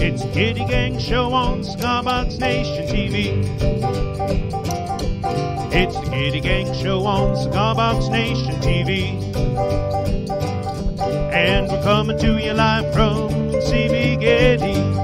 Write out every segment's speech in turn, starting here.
It's the Giddy Gang Show on Cigar Nation TV. It's the Giddy Gang Show on Cigar Nation TV. And we're coming to you live from CB Giddy.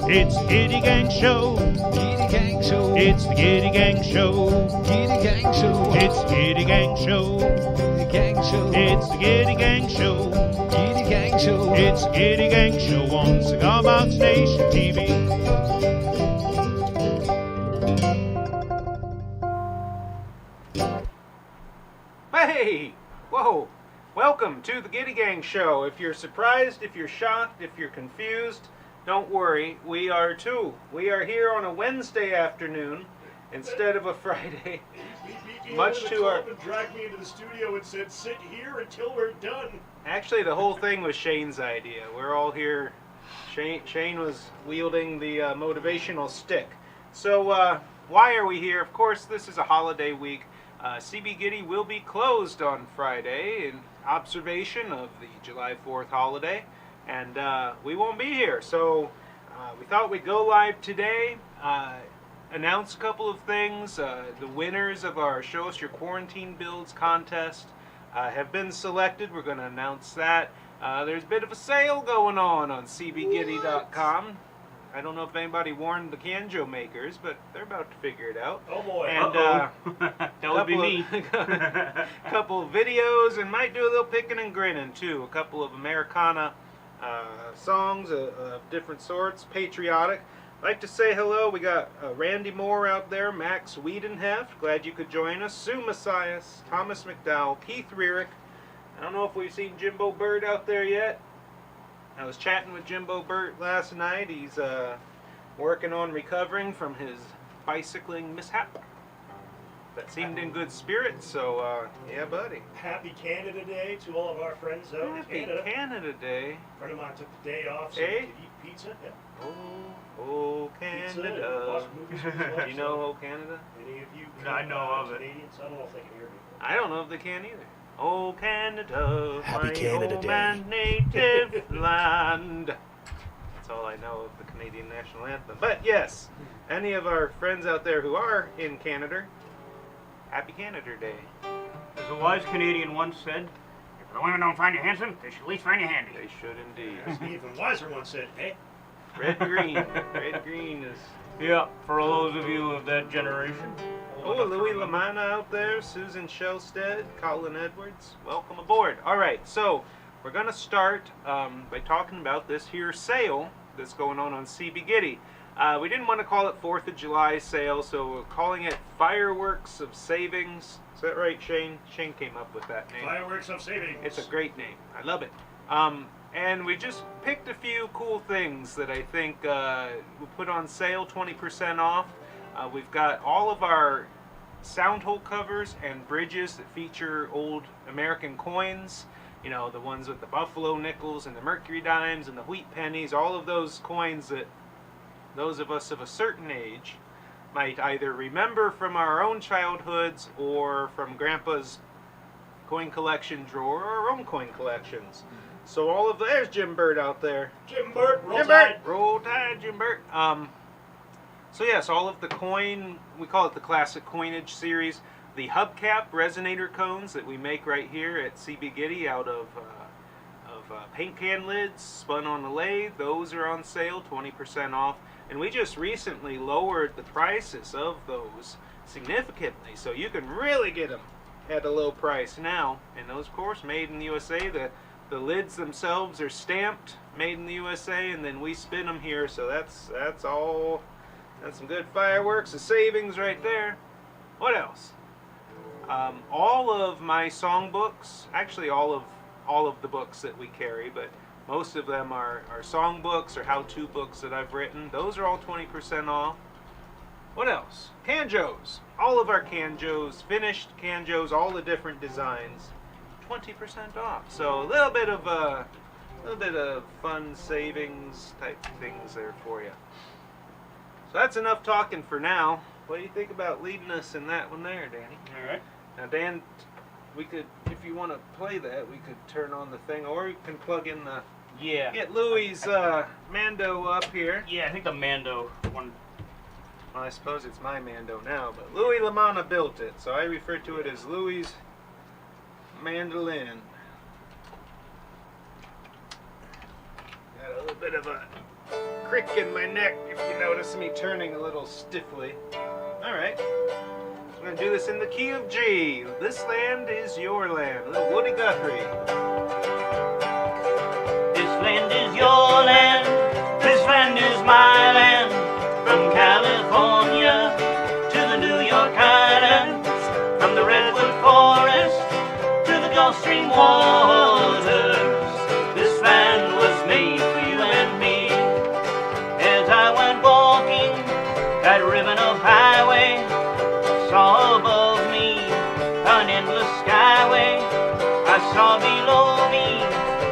It's the Giddy Gang Show. Giddy Gang Show. It's the Giddy Gang Show. Giddy Gang Show. It's the Giddy Gang Show. Giddy Gang Show. It's the Giddy Gang Show. Giddy Gang Show. It's the Giddy Gang Show on Cigar Box Nation TV. Hey! Whoa! Welcome to the Giddy Gang Show. If you're surprised, if you're shocked, if you're confused, don't worry, we are too. We are here on a Wednesday afternoon instead of a Friday. He beat me Much over to the our- club and dragged me into the studio and said, sit here until we're done. Actually, the whole thing was Shane's idea. We're all here. Shane was wielding the motivational stick. So, why are we here? Of course, this is a holiday week. CB Giddy will be closed on Friday in observation of the July 4th holiday. And we won't be here, so we thought we'd go live today, announce a couple of things. The winners of our Show Us Your Quarantine Builds contest have been selected. We're going to announce that. There's a bit of a sale going on cbgiddy.com. I don't know if anybody warned the Canjo makers, but they're about to figure it out. Oh boy. And That would be me. couple of videos, and might do a little picking and grinning too. A couple of Americana songs of different sorts, patriotic. I'd like to say hello. We got Randy Moore out there, Max Wiedenheft, glad you could join us, Sue Messias, Thomas McDowell, Keith Rearick. I don't know if we've seen Jimbo Bird out there yet. I was chatting with Jimbo Bird last night. He's working on recovering from his bicycling mishap. That seemed in good spirits, so yeah, buddy. Happy Canada Day to all of our friends out in Happy Canada. Canada Day. A friend of mine took the day off so Hey. he could eat pizza. Yeah. Oh, Pizza and Canada. watch movies with his wife, You know, oh, Canada? Any of you I know of it. Canadians? I don't know if they can hear me. I don't know if they can either. Oh, Canada, Happy my Canada home Day. and native land. That's all I know of the Canadian national anthem. But yes, any of our friends out there who are in Canada, Happy Canada Day. As a wise Canadian once said, if the women don't find you handsome, they should at least find you handy. They should indeed. As the even wiser one said, hey, Red green. Red green is. Yeah, for all those of you of that generation. Oh, Louis Lamanna out there, Susan Shellstead, Colin Edwards. Welcome aboard. All right, so we're going to start by talking about this here sale that's going on CB Giddy. We didn't want to call it 4th of July sale, so we're calling it Fireworks of Savings. Is that right, Shane? Shane came up with that name. fireworks of savings. It's a great name. I love it. And we just picked a few cool things that I think we put on sale, 20% off. We've got all of our sound hole covers and bridges that feature old American coins. You know, the ones with the buffalo nickels and the mercury dimes and the wheat pennies, all of those coins that those of us of a certain age might either remember from our own childhoods or from Grandpa's coin collection drawer or our own coin collections. So all of there's Jim Bird out there. Jim Burt, roll Jim tide. Bird, roll tide, Jim Bird. So yes, all of the coin, we call it the classic coinage series. The hubcap resonator cones that we make right here at CB Giddy out of paint can lids spun on the lathe, those are on sale, 20% off. And we just recently lowered the prices of those significantly, so you can really get them at a low price now. And those, of course, made in the USA. The lids themselves are stamped, made in the USA, and then we spin them here. So that's all. That's some good fireworks, a savings right there. What else? All of my songbooks, actually all of the books that we carry, but most of them are songbooks or how-to books that I've written. Those are all 20% off. What else? Canjos. All of our canjos, finished canjos, all the different designs, 20% off. So a little bit of fun savings type things there for you. So that's enough talking for now. What do you think about leading us in that one there, Danny? All right. Now, Dan, we could, if you want to play that, we could turn on the thing, or you can plug in the. Yeah. Get Louie's Mando up here. Yeah, I think the Mando one. Well, I suppose it's my Mando now, but Louis LaManna built it, so I refer to it as Louie's mandolin. Got a little bit of a crick in my neck if you notice me turning a little stiffly. Alright, I'm going to do this in the key of G. This land is your land. A little Woody Guthrie. This land is your land. This land is my land. From California to the New York Islands, from the Redwood Forest to the Gulf Stream waters, this land was made for you and me. As I went walking that ribbon of highway, I saw above me an endless skyway. I saw below me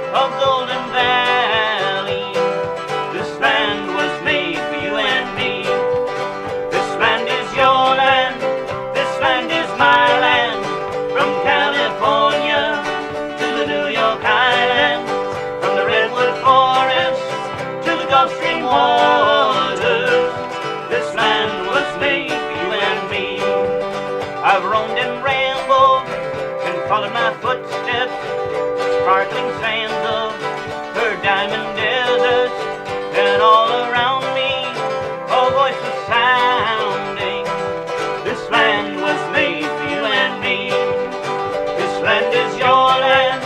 a golden valley. This land was made for you and me. This land is your land. This land is my land. From California to the New York Islands, from the Redwood Forest to the Gulf Stream waters, this land was made for you and me. I've roamed and rambled and followed my footsteps, sparkling sands of her diamond deserts, and all around me a voice was sounding. This land was made for you and me. This land is your land.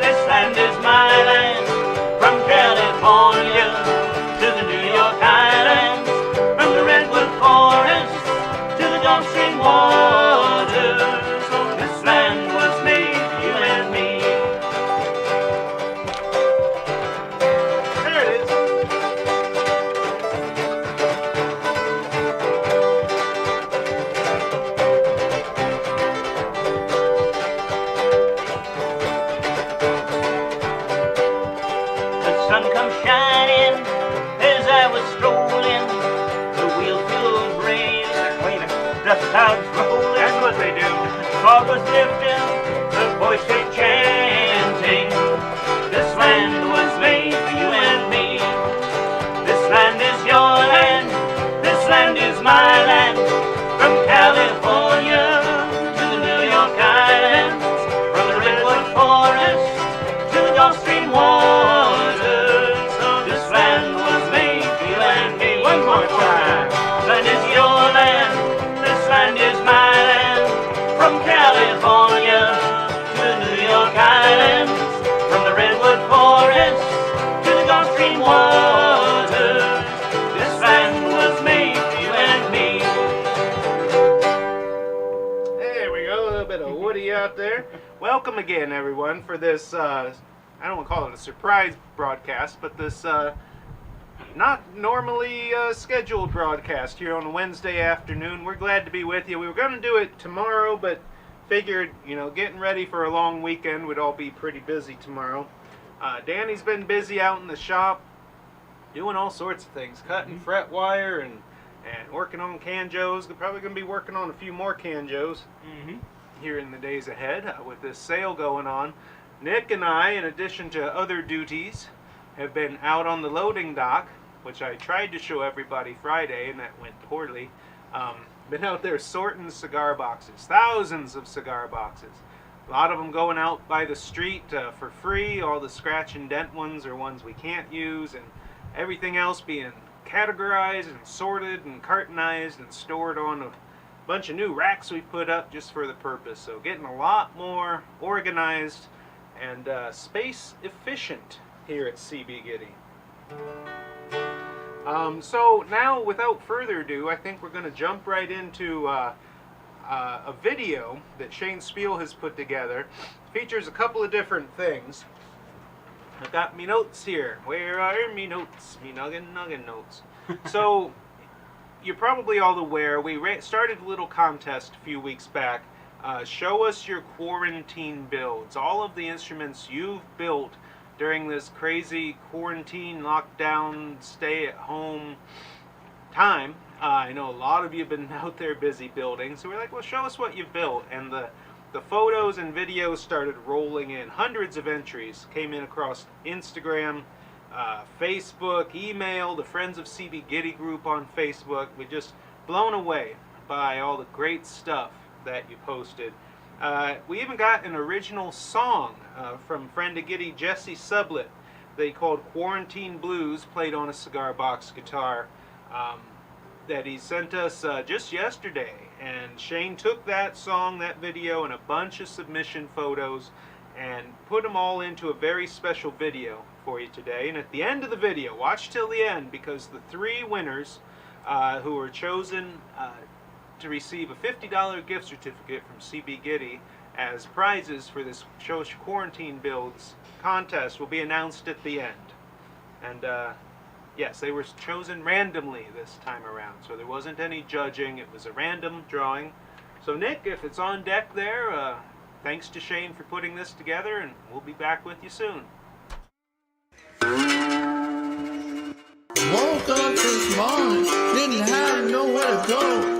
This land is my land. From California to the New York Islands, from the Redwood Forest to the Gulf Stream waters, this land was made for you and me. There it is. The sun comes shining as I was strolling. The wheels filled rain, the clouds rolling. That's what they do. Fog was lifting, the voice kept chanting. This land was made for you and me. This land is your land. This land is my land. From California to the New York Islands, from the Redwood Forest to the Gulf Stream waters, this land was made for you and me. One more time. This land is your land. This land is my land. From California to the New York Islands, from the Redwood Forest to the Gulf Stream waters, this land was made for you and me. There we go, a little bit of Woody out there. Welcome again, everyone, for this, I don't want to call it a surprise broadcast, but this not normally scheduled broadcast here on a Wednesday afternoon. We're glad to be with you. We were going to do it tomorrow, but figured, getting ready for a long weekend would all be pretty busy tomorrow. Danny's been busy out in the shop doing all sorts of things, cutting fret wire and working on canjos. They're probably going to be working on a few more canjos here in the days ahead with this sale going on. Nick and I, in addition to other duties, have been out on the loading dock, which I tried to show everybody Friday, and that went poorly. Been out there sorting cigar boxes, thousands of cigar boxes. A lot of them going out by the street for free. All the scratch and dent ones are ones we can't use, and everything else being categorized and sorted and cartonized and stored on a bunch of new racks we put up just for the purpose. So getting a lot more organized and space efficient here at CB Giddy. So now, without further ado, I think we're going to jump right into a video that Shane Spiel has put together. Features a couple of different things. I've got me notes here. Where are me notes? Me noggin notes. So you're probably all aware, we started a little contest a few weeks back. Show us your quarantine builds. All of the instruments you've built during this crazy quarantine, lockdown, stay-at-home time. I know a lot of you have been out there busy building, so we're like, well, show us what you've built. And the photos and videos started rolling in. Hundreds of entries came in across Instagram, Facebook, email, the Friends of CB Giddy group on Facebook. We're just blown away by all the great stuff that you posted. We even got an original song from friend of Giddy, Jesse Sublett, they called Quarantine Blues, played on a cigar box guitar, that he sent us just yesterday. And Shane took that song, that video, and a bunch of submission photos and put them all into a very special video for you today. And at the end of the video, watch till the end, because the 3 winners who were chosen to receive a $50 gift certificate from CB Giddy as prizes for this Show Us Your Quarantine Builds contest will be announced at the end. And yes, they were chosen randomly this time around, so there wasn't any judging. It was a random drawing. So Nick, if it's on deck there, thanks to Shane for putting this together, and we'll be back with you soon. Woke up this morning, didn't have nowhere to go.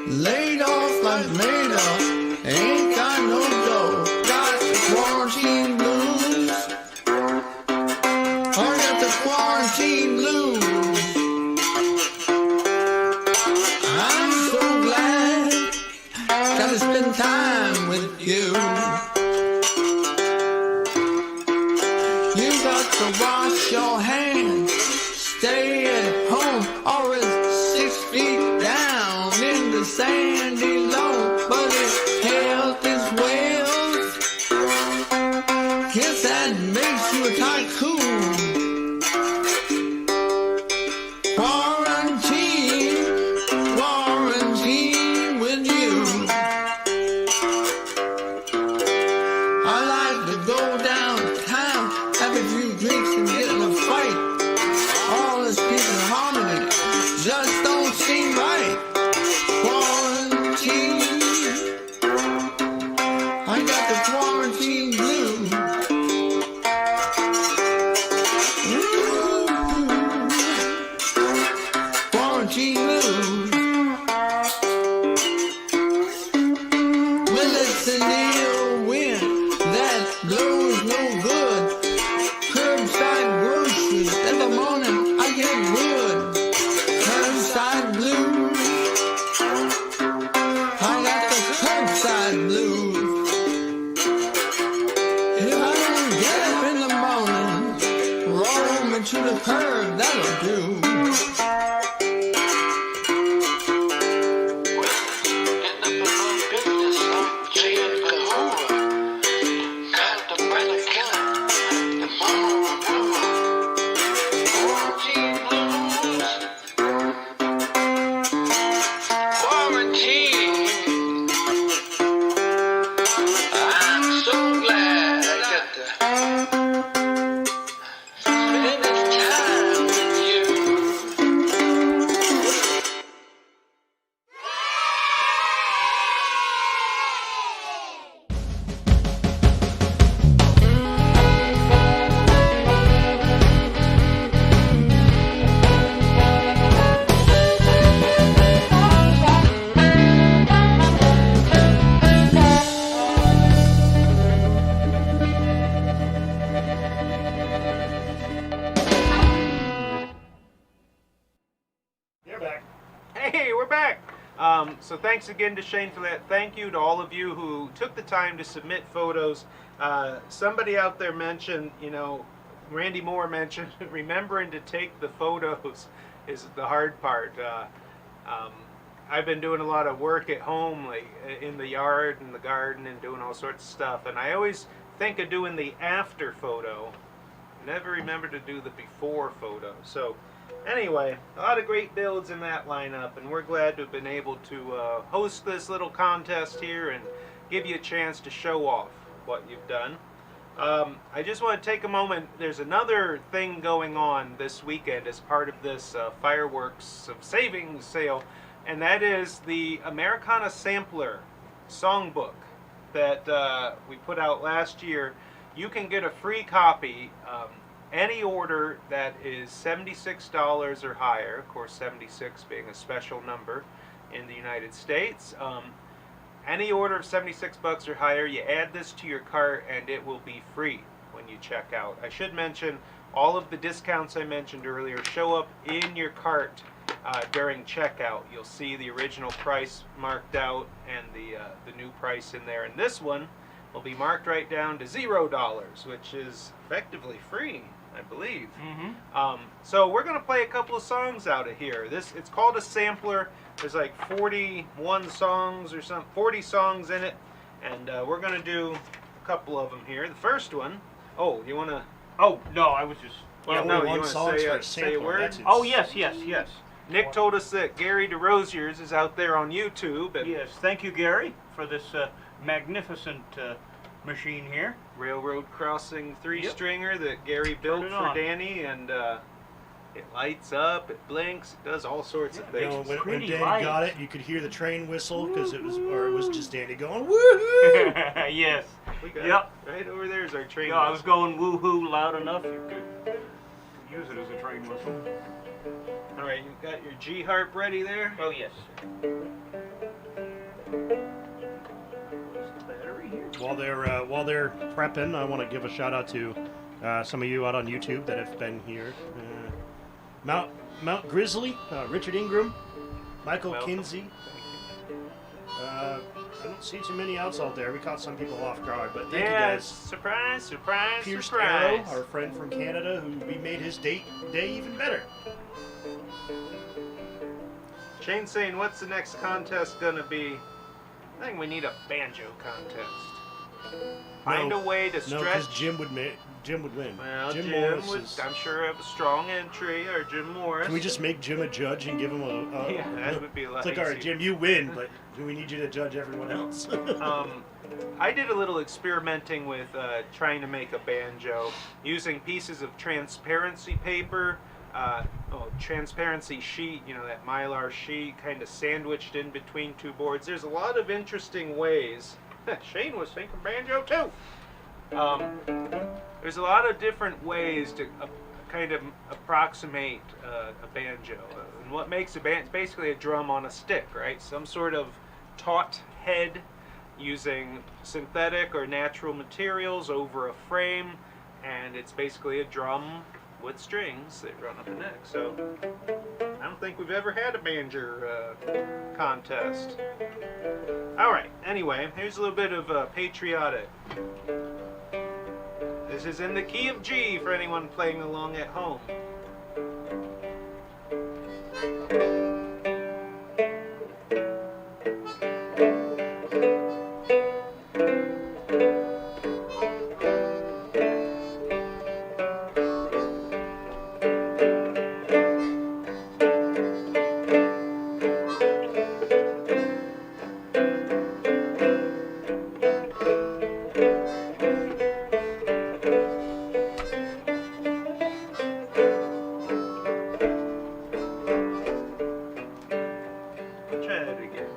Laid off like made up, ain't got no dough. Got the quarantine blues. I got the quarantine blues. I'm so glad got to spend time with you. You got to wash your hands, stay at home, or it's 6 feet down in the sandy loam. But if health is wealth, guess that makes you a tycoon. Quarantine with you. I like to go downtown, have a few drinks and get in a fight. All this peace and harmony just don't seem right. Quarantine, I got the quarantine blues. Ooh, quarantine blues. Well, it's an ill wind that blows no good. Curbside groceries in the morning, I get wood. Curbside blues, I got the curbside blues. If I don't get up in the morning, roll me to the curb, that'll do. You're back. Hey, we're back. So thanks again to Shane for that. Thank you to all of you who took the time to submit photos. Somebody out there mentioned, Randy Moore mentioned, remembering to take the photos is the hard part. I've been doing a lot of work at home, like in the yard and the garden, and doing all sorts of stuff. And I always think of doing the after photo. Never remember to do the before photo. So anyway, a lot of great builds in that lineup, and we're glad to have been able to host this little contest here and give you a chance to show off what you've done. I just want to take a moment. There's another thing going on this weekend as part of this Fireworks of Savings sale, and that is the Americana Sampler songbook that we put out last year. You can get a free copy. Any order that is $76 or higher, of course 76 being a special number in the United States. Any order of 76 bucks or higher, you add this to your cart and it will be free when you check out. I should mention all of the discounts I mentioned earlier show up in your cart during checkout. You'll see the original price marked out and the new price in there. And this one will be marked right down to $0, which is effectively free, I believe. So we're going to play a couple of songs out of here. It's called a sampler. There's like 41 songs or something, 40 songs in it, and we're going to do a couple of them here. The first one, oh, you want to? Oh no, I was just. Well, no, you want to say a word? Oh yes. Nick told us that Gary DeRosiers is out there on YouTube. And Yes, thank you, Gary, for this magnificent machine here. Railroad crossing three-stringer that Gary built it for on. Danny, and it lights up, it blinks, it does all sorts of You things. know, when pretty Danny light. got it, you could hear the train whistle because it was just Danny going woohoo. Yes. We got Yep. it. Right over there is our train. Yeah, I was whistle. going woohoo loud enough. You could use it as a train whistle. All right, you've got your G harp ready there. Oh yes. Where's the battery here? While they're prepping, I want to give a shout out to some of you out on YouTube that have been here. Mount Grizzly, Richard Ingram, Michael Welcome. Kinsey. I don't see too many outs out there. We caught some people off guard, but thank you guys. Surprise, surprise, Pierce surprise. Arrow, our friend from Canada, who we made his day even better. Shane's saying, what's the next contest gonna be? I think we need a banjo contest. Find a way to No, because stretch. Jim would win. Well, Jim Morris would, is- I'm sure, have a strong entry, or Jim Morris. Can we just make Jim a judge and give him a Yeah, that would be a lot It's like, all right, easier. Jim, you win, but we need you to judge everyone else. I did a little experimenting with trying to make a banjo using pieces of transparency paper, transparency sheet, you know, that mylar sheet kind of sandwiched in between two boards. There's a lot of interesting ways. Shane was thinking banjo too. There's a lot of different ways to kind of approximate a banjo. And what makes a banjo, it's basically a drum on a stick, right? Some sort of taut head using synthetic or natural materials over a frame, and it's basically a drum with strings that run up the neck. So I don't think we've ever had a banjo contest. All right, anyway, here's a little bit of patriotic. This is in the key of G for anyone playing along at home. Try that again.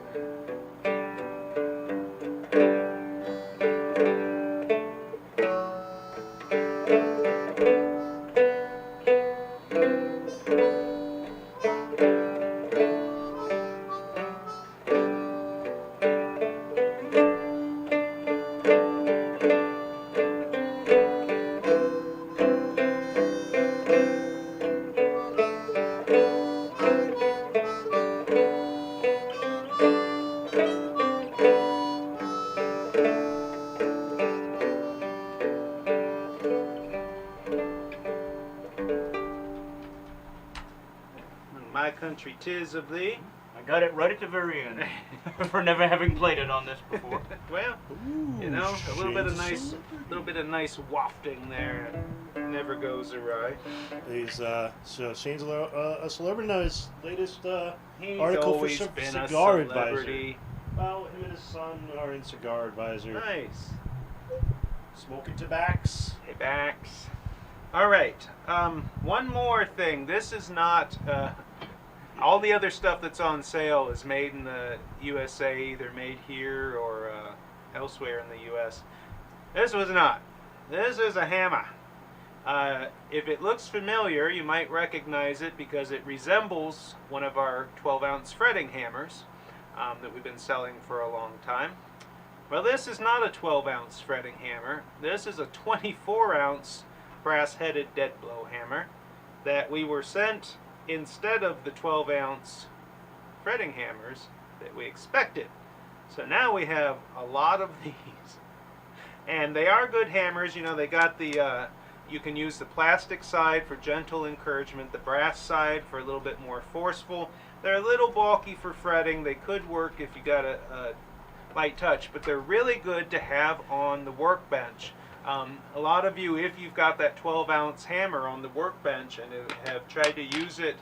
My country 'tis of thee. I got it right at the very end for never having played it on this before. Well, you know, a little bit of nice wafting there. Never goes awry. He's so Shane's a celebrity now. His latest He's article for always been a Cigar Advisor. celebrity. Well, him and his son are in Cigar Advisor. Nice. Smoking tobaccos. Hey, backs. All right. One more thing. This is not. All the other stuff that's on sale is made in the USA, either made here or elsewhere in the US. This was not. This is a hammer. If it looks familiar, you might recognize it because it resembles one of our 12-ounce fretting hammers that we've been selling for a long time. Well, this is not a 12-ounce fretting hammer. This is a 24-ounce brass-headed dead blow hammer that we were sent instead of the 12-ounce fretting hammers that we expected. So now we have a lot of these. And they are good hammers. You know, they got the, you can use the plastic side for gentle encouragement, the brass side for a little bit more forceful. They're a little bulky for fretting. They could work if you got a light touch, but they're really good to have on the workbench. A lot of you, if you've got that 12-ounce hammer on the workbench and have tried to use it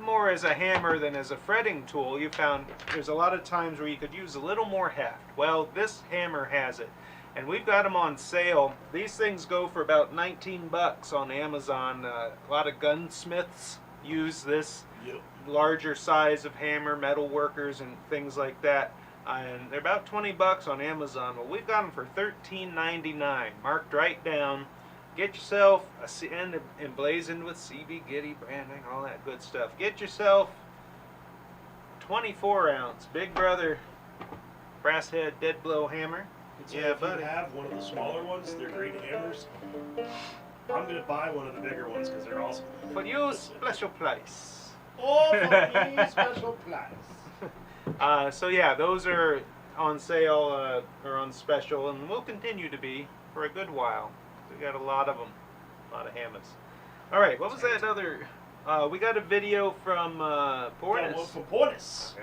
more as a hammer than as a fretting tool, you found there's a lot of times where you could use a little more heft. Well, this hammer has it. And we've got them on sale. These things go for about 19 bucks on Amazon. A lot of gunsmiths use this larger size of hammer, metal workers and things like that. And they're about 20 bucks on Amazon. Well, we've got them for $13.99, marked right down. Get yourself and emblazoned with CB Giddy branding, all that good stuff. Get yourself 24-ounce Big Brother brass head dead blow hammer. So if you have one of the smaller ones, they're great hammers. I'm gonna buy one of the bigger ones because they're awesome. For you, special price. Oh, for me, special price. So yeah, those are on sale or on special, and will continue to be for a good while. We got a lot of them, a lot of hammers. All right, what was that other? We got a video from Pornis. One from Pornis.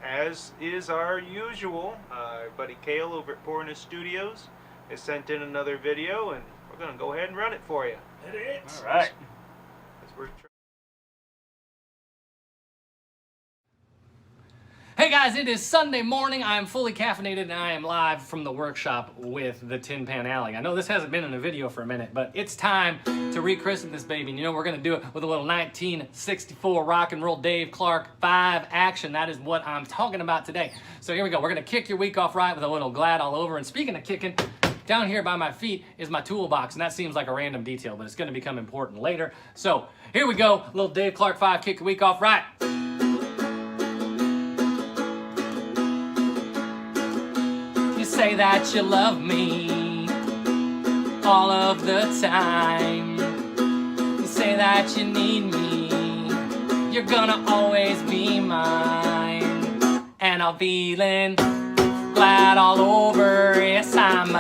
As is our usual, our buddy Cale over at Pornis Studios has sent in another video, and we're going to go ahead and run it for you. It is. All right. Hey guys, it is Sunday morning. I am fully caffeinated and I am live from the workshop with the Tin Pan Alley. I know this hasn't been in a video for a minute, but it's time to rechristen this baby. And you know, we're gonna do it with a little 1964 rock and roll Dave Clark 5 action. That is what I'm talking about today. So here we go. We're gonna kick your week off right with a little Glad all over. And speaking of kicking, down here by my feet is my toolbox, and that seems like a random detail, but it's gonna become important later. So here we go, a little Dave Clark 5, kick your week off right. Say that you love me all of the time. You say that you need me. You're gonna always be mine. And I'm feeling glad all over. Yes, I'm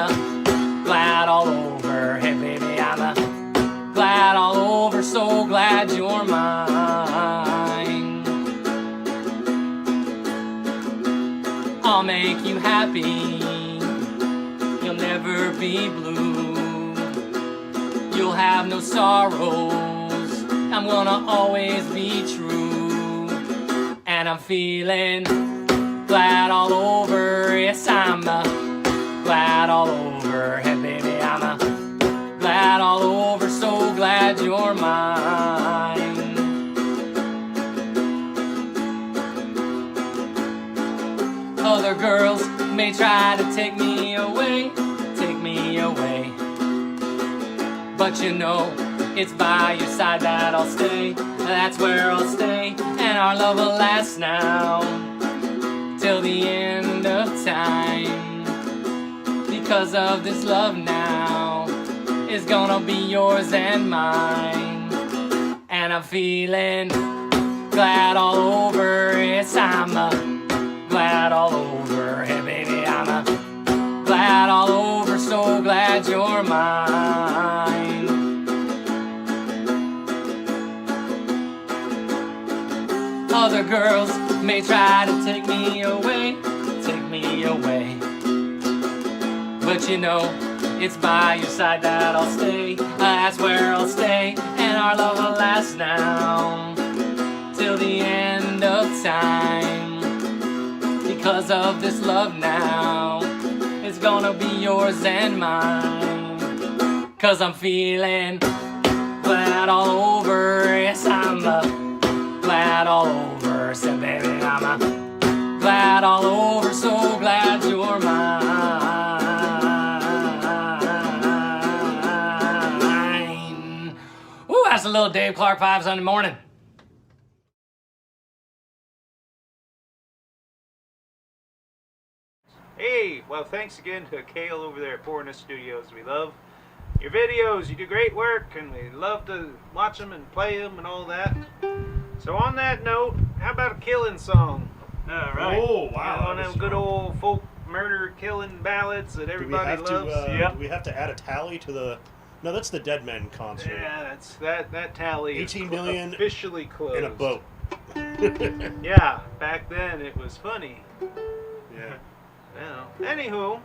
glad all over. Hey baby, I'm glad all over. So glad you're mine. I'll make you happy. You'll never be blue. You'll have no sorrows. I'm gonna always be true. And I'm feeling glad all over. Yes, I'm glad all over. Hey baby, I'm glad all over. So glad you're mine. Other girls may try to take me away, but you know, it's by your side that I'll stay. That's where I'll stay, and our love will last now till the end of time. Because of this love now is gonna be yours and mine. And I'm feeling glad all over. Yes, I'm glad all over. Hey baby, I'm glad all over. So glad you're mine. Other girls may try to take me away, but you know, it's by your side that I'll stay. That's where I'll stay, and our love will last now till the end of time. Because of this love now is gonna be yours and mine. 'Cause I'm feeling glad all over. Yes, I'm glad all over. Said, baby, I'm glad all over. So glad you're mine. Ooh, that's a little Dave Clark 5 Sunday morning. Hey, well, thanks again to Kale over there at Porna Studios. We love your videos. You do great work, and we love to watch them and play them and all that. So on that note, how about a killing song? All right. Oh, wow. One of them good old folk murder killing ballads that everybody loves. Yep. Do we have to add a tally to the... No, that's the Dead Men concert. Yeah, that's that tally. 18 million officially closed. in a boat. Yeah, back then it was funny. Yeah. Well, anywho,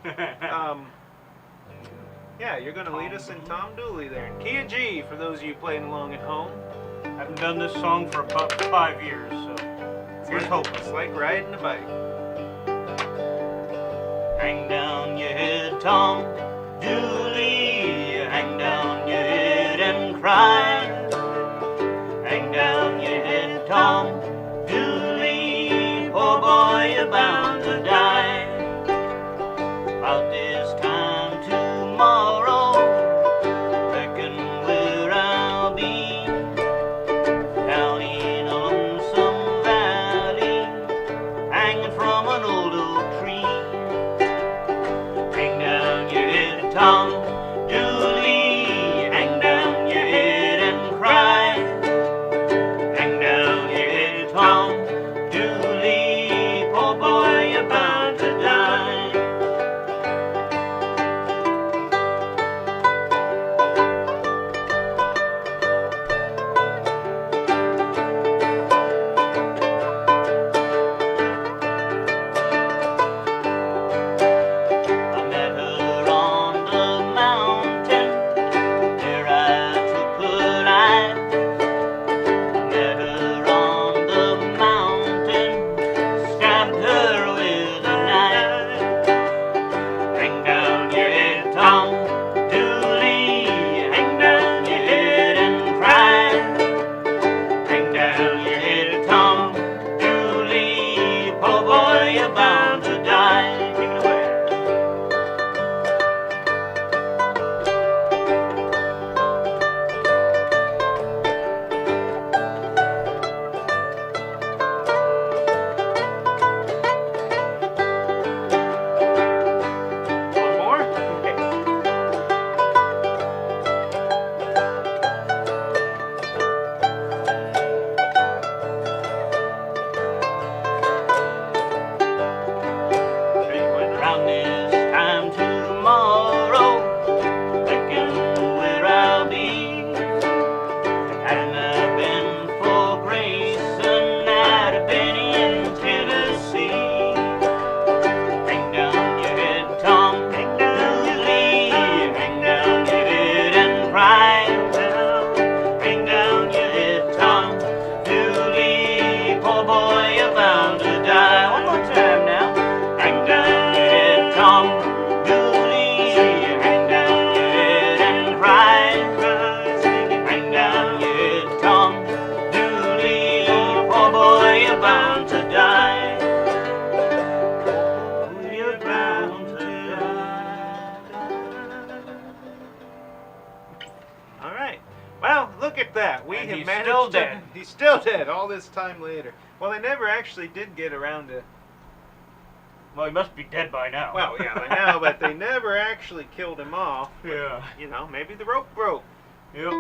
yeah, you're gonna lead us in Tom Dooley there. Key of G for those of you playing along at home. Haven't done this song for about 5 years, so here's hoping. It's like riding a bike. Hang down your head, Tom Dooley. Hang down your head and cry. Hang down your head, Tom Dooley. Poor boy, you're bound to die. About this time tomorrow, reckon where I'll be. Down in a lonesome valley, hanging from an old oak tree. Hang down your head, Tom Dooley. Hang down your head and cry. Hang down your head, Tom Dooley. Poor boy, you're bound to die. I met her on the mountain, there I took a line. I met her on the mountain, stabbed her with a knife. Hang down your head, Tom Dooley. Hang down your head and cry. Hang down your head, Tom Dooley. Poor boy, you're bound to die. Take it away. One more? Okay. Around this time tomorrow, reckon where I'll be. Hadn't I been for Grayson, I'd have been in Tennessee. Hang down your head, Tom Dooley. Hang down your head and cry. Hang down your head, Tom Dooley. Poor boy, you're bound to die. One more time now. Hang down your head, Tom Dooley. Hang down your head and cry. Hang down your head, Tom Dooley. Poor boy, you're bound to die. You're bound to die. All right. Well, look at that. We And have he's managed still to- dead. He's still dead all this time later. Well, they never actually did get around to... Well, he must be dead by now. Well, yeah, by now, but they never actually killed him off. yeah. You know, maybe the rope broke. Yep.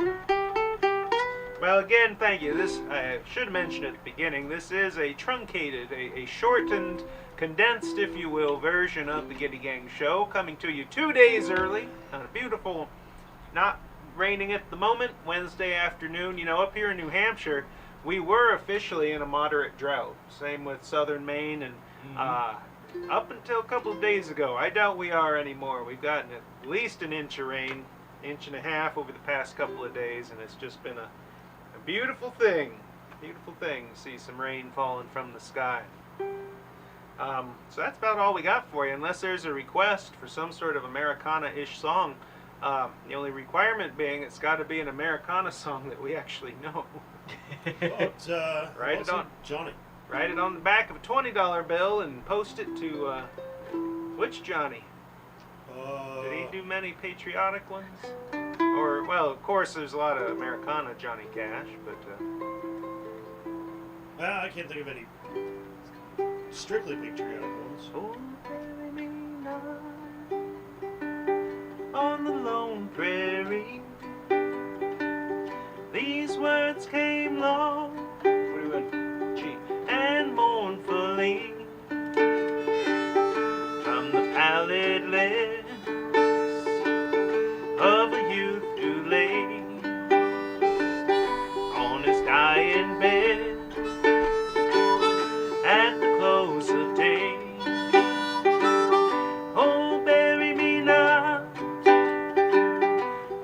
Well, again, thank you. This, I should have mentioned at the beginning, this is a truncated, a shortened, condensed, if you will, version of the Giddy Gang Show, coming to you 2 days early on a beautiful, not raining at the moment, Wednesday afternoon. You know, up here in New Hampshire, we were officially in a moderate drought. Same with southern Maine, and up until a couple of days ago, I doubt we are anymore. We've gotten at least an inch of rain, inch and a half over the past couple of days, and it's just been a beautiful thing to see some rain falling from the sky. So that's about all we got for you, unless there's a request for some sort of Americana-ish song. The only requirement being it's got to be an Americana song that we actually know. But, Write it on. Johnny. Write it on the back of a $20 bill and post it to, which Johnny? Did he do many patriotic ones? Or, well, of course, there's a lot of Americana Johnny Cash, but... I can't think of any strictly patriotic ones. Oh, bury me not on the lone prairie. These words came long. What are you in? G. And mournfully from the pallid lips of a youth who lay on his dying bed at the close of day. Oh, bury me not,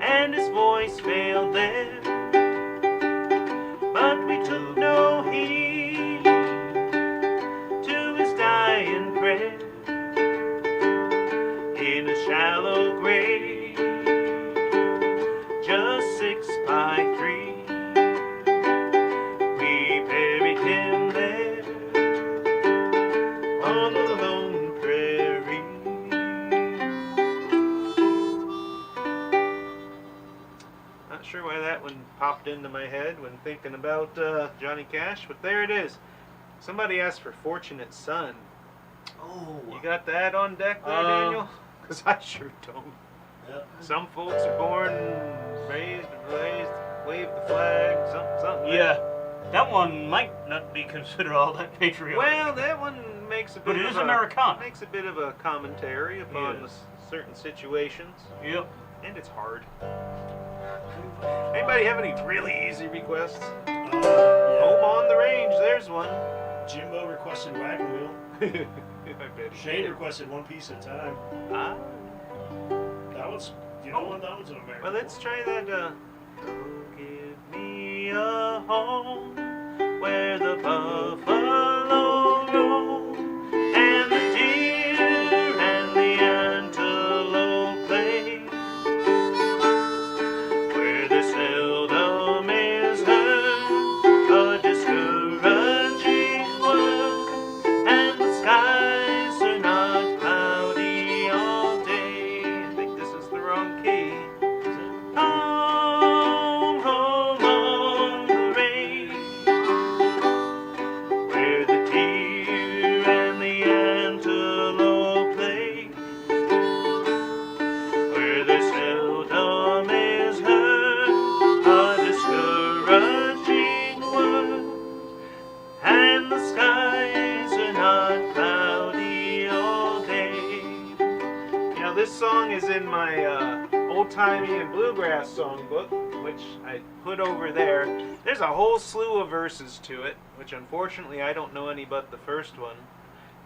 and his voice failed there, but we took no heed to his dying prayer. In a shallow grave, just 6 by 3, we buried him there on the lone prairie. Not sure why that one popped into my head when thinking about Johnny Cash, but there it is. Somebody asked for Fortunate Son. Oh. You got that on deck there, Daniel? Because I sure don't. Yep. Some folks are born, raised, wave the flag, something. Yeah, that one might not be considered all that patriotic. Well, that one makes a bit But it of is a, Americana. makes a bit of a commentary upon Yes. certain situations, Yep. and it's hard. Anybody have any really easy requests? Yeah. Home on the range, there's one. Jimbo requested Wagon Wheel. I bet he Shane did. requested One Piece at a Time. Ah, That one's, you know what? That one's an American. well, let's try that. Oh, give me a home where the buffalo roam and the deer and the antelope play, where the seldom is heard a discouraging word, and the skies are not cloudy all day. I think this is the wrong key. Home, home on the range, where the deer and the antelope play, where there seldom is heard a discouraging word, and the skies are not cloudy all day. You know, this song is in my old-timey and bluegrass songbook, which I put over there. There's a whole slew of verses to it, which unfortunately I don't know any but the first one.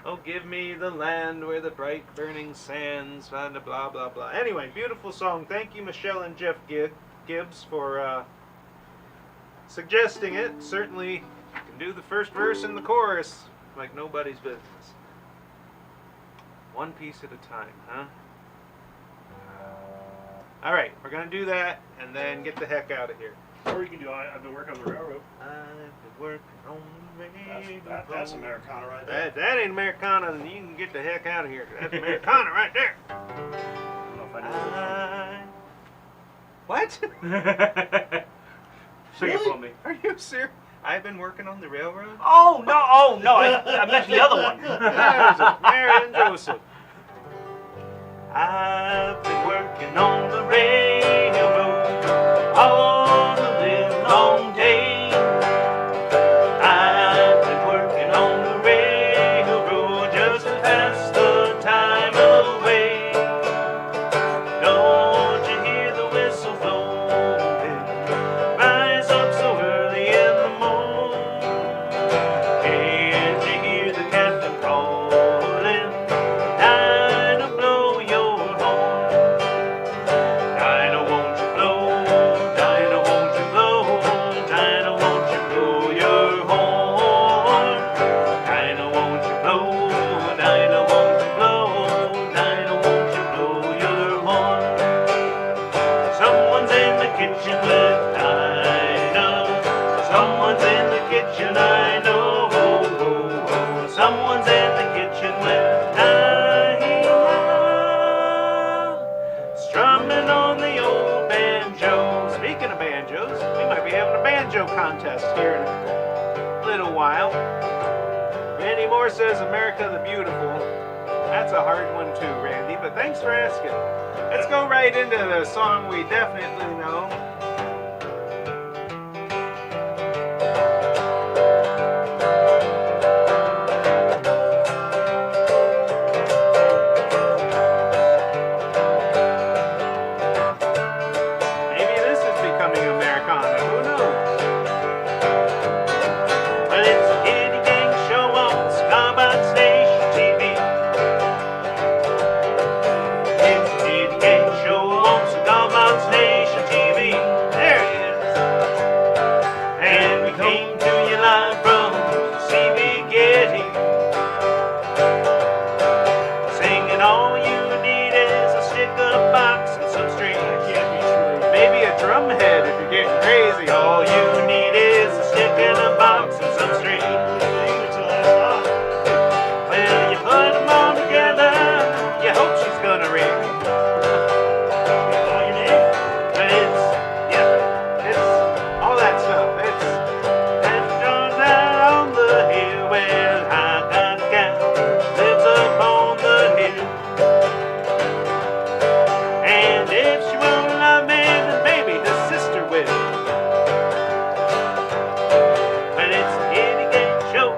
Oh, give me the land where the bright burning sands, blah, blah, blah, blah. Anyway, beautiful song. Thank you, Michelle and Jeff Gibbs, for suggesting it. Certainly can do the first verse and the chorus like nobody's business. One piece at a time, huh? All right, we're going to do that and then get the heck out of here. Or you can do I've been working on the railroad. I've been working on the That's railroad. Americana right there. That ain't Americana, then you can get the heck out of here. That's Americana right there. I don't know if I know What? Sing it for me. Are you serious? I've been working on the railroad? Oh no! I meant the other one. There's it. Mary and Joseph. I've been working on the railroad all the livelong day. I've been working on the railroad just to pass the time away. Don't you hear the whistle blowing? Rise up so early in the morning. Can't you hear the captain calling? Time to blow your horn. contest here in a little while. Randy Moore says America the Beautiful. That's a hard one too, Randy, but thanks for asking. Let's go right into the song we definitely know. Maybe this is becoming Americana, who knows? Well, it's a Kitty Gang show on Cigar Station TV. It's a Kitty Gang show on Cigar Station TV. There it is. And we came to you live from CB Getty. Singing all you need is a stick, a box, and some strings. Maybe a drum head if you're getting crazy. All you need is a stick and a box and some strings. Well, you put them all together, you hope she's gonna ring. But it's, yeah, It's all that stuff. It's and John's out on the hill. Well, I got a gal lives up on the hill. And if she won't love me, then maybe her sister will. But it's the Kitty Gang show.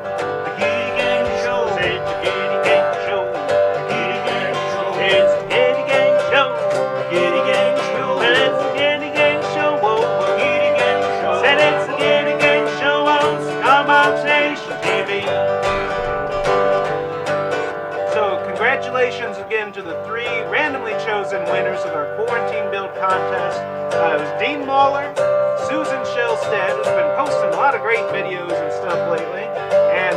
The Kitty Gang show. It's the Kitty Gang show. The Kitty Gang show. It's the Kitty Gang show. The Kitty Gang show. Well, it's the Kitty Gang show. Whoa, the Kitty Gang show. Said it's the Kitty Gang show on Cigar Station TV. So congratulations again to the 3 randomly chosen winners of our quarantine build contest. It was Dean Mahler, Susan Shellstead, who's been posting a lot of great videos and stuff lately, and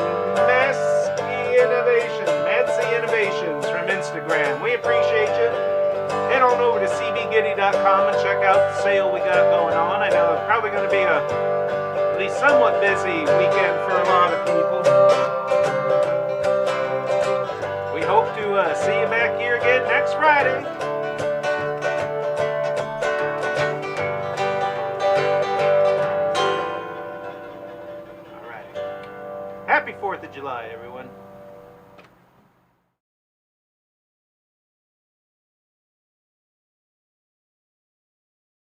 Madsy Innovations from Instagram. We appreciate you. Head on over to cbgiddy.com and check out the sale we got going on. I know it's probably going to be at least somewhat busy weekend for a lot of people. We hope to see you back here again next Friday. All right. Happy 4th of July, everyone.